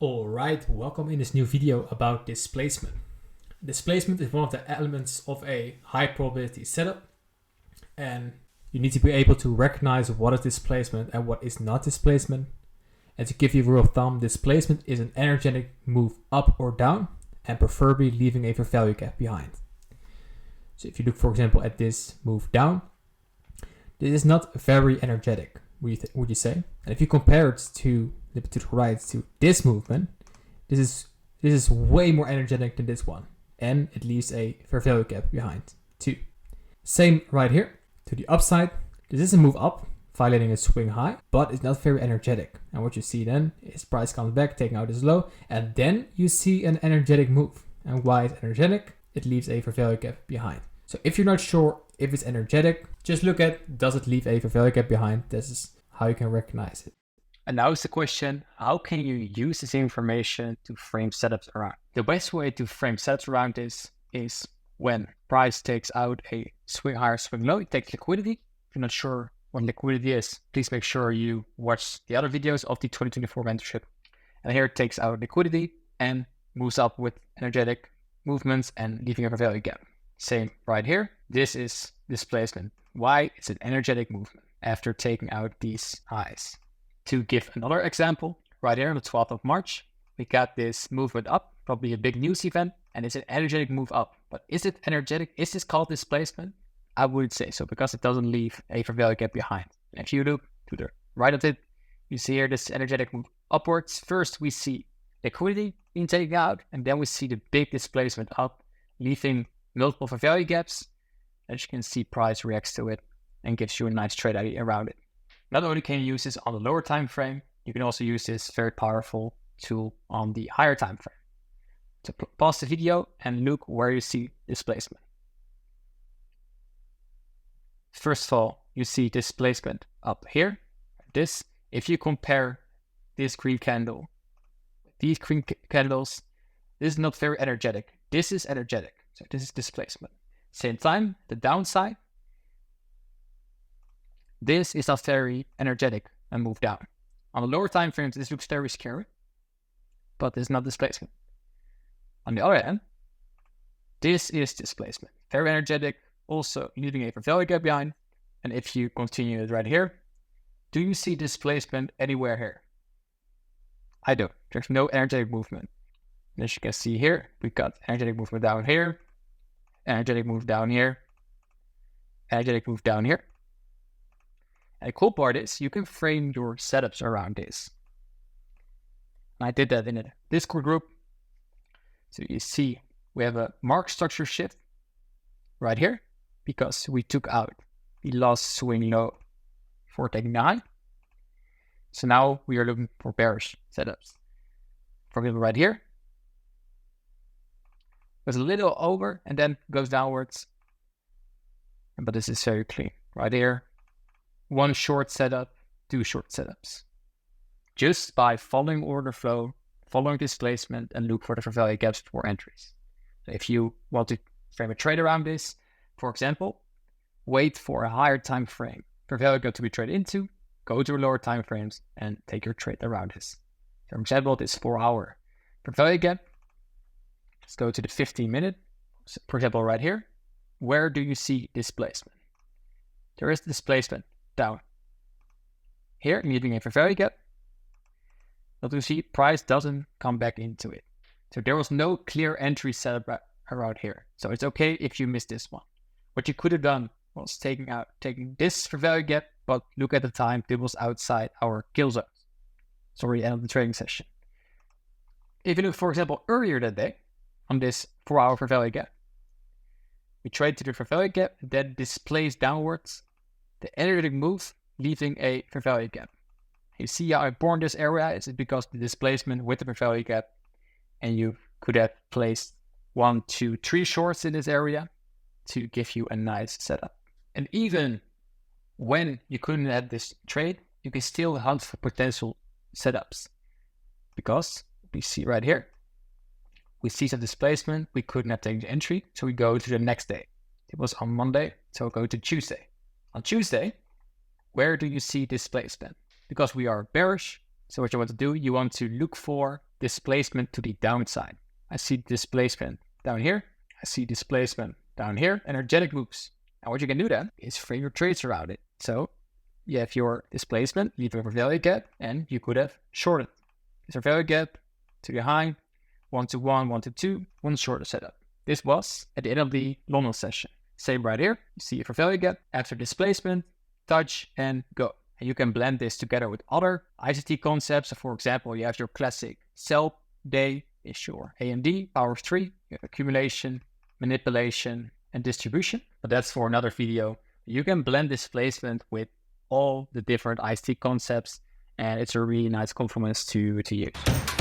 Alright, welcome in this new video about displacement. Displacement is one of the elements of a high probability setup, and you need to be able to recognize what is displacement and what is not displacement. And to give you a rule of thumb, displacement is an energetic move up or down, and preferably leaving a fair value gap behind. So if you look, for example, at this move down, this is not very energetic, would you say? And if you compare it to the right to this movement, this is way more energetic than this one, and it leaves a fair value gap behind too. Same right here to the upside. This is a move up, violating a swing high, but it's not very energetic. And what you see then is price comes back, taking out this low, and then you see an energetic move. And why it's energetic? It leaves a fair value gap behind. So if you're not sure if it's energetic, just look at, does it leave a fair value gap behind? This is how you can recognize it. And now is the question, how can you use this information to frame setups around? The best way to frame setups around this is when price takes out a swing higher, swing low, it takes liquidity. If you're not sure what liquidity is, please make sure you watch the other videos of the 2024 mentorship. And here it takes out liquidity and moves up with energetic movements and leaving a fair value gap. Same right here. This is displacement. Why? It's an energetic movement after taking out these highs. To give another example, right here on the 12th of March, we got this movement up, probably a big news event, and it's an energetic move up. But is it energetic? Is this called displacement? I would say so, because it doesn't leave a fair value gap behind. And if you look to the right of it, you see here this energetic move upwards. First, we see liquidity being taken out, and then we see the big displacement up, leaving multiple fair value gaps. As you can see, price reacts to it and gives you a nice trade idea around it. Not only can you use this on the lower time frame, you can also use this very powerful tool on the higher time frame. So pause the video and look where you see displacement. First of all, you see displacement up here. This, if you compare this green candle, these green candles, this is not very energetic. This is energetic, so this is displacement. Same time, the downside, this is not very energetic and move down. On the lower time frames, this looks very scary, but it's not displacement. On the other hand, this is displacement. Very energetic, also leaving a fair value gap behind. And if you continue it right here, do you see displacement anywhere here? I don't. There's no energetic movement. And as you can see here, we got energetic movement down here, energetic move down here, energetic move down here. And the cool part is you can frame your setups around this. And I did that in a Discord group. So you see we have a market structure shift right here because we took out the last swing low for taking the high. So now we are looking for bearish setups. For example, right here, goes a little over and then goes downwards. But this is very clean. Right here, one short setup, two short setups. Just by following order flow, following displacement, and look for the fair value gaps for entries. So if you want to frame a trade around this, for example, wait for a higher time frame fair value gap to be traded into, go to lower time frames, and take your trade around this. For example, this 4-hour fair value gap. Let's go to the 15-minute. So for example, right here, where do you see displacement? There is displacement down here, leaving a fair value gap. But you see, price doesn't come back into it. So there was no clear entry setup around here. So it's okay if you missed this one. What you could have done was taking this fair value gap, but look at the time, it was outside our kill zones. Sorry, end of the trading session. If you look, for example, earlier that day, on this 4-hour fair value gap, we trade to the fair value gap, then displace downwards the energetic move, leaving a fair value gap. You see how important this area is? It's because the displacement with the fair value gap, and you could have placed 1, 2, 3 shorts in this area to give you a nice setup. And even when you couldn't have this trade, you can still hunt for potential setups. Because we see right here, we see some displacement, we couldn't have taken the entry, so we go to the next day. It was on Monday, so go to Tuesday. On Tuesday, where do you see displacement? Because we are bearish, so what you want to do, you want to look for displacement to the downside. I see displacement down here. I see displacement down here. Energetic moves. And what you can do then is frame your trades around it. So you have your displacement, you have a value gap, and you could have shorted. There's a value gap to the high, 1 to 1, 1 to 2, one shorter setup. This was at the end of the London session. Same right here. You see your value gap after displacement, touch, and go. And you can blend this together with other ICT concepts. So for example, you have your classic sell day is your AMD, power of 3, you have accumulation, manipulation, and distribution. But that's for another video. You can blend displacement with all the different ICT concepts, and it's a really nice confluence to use.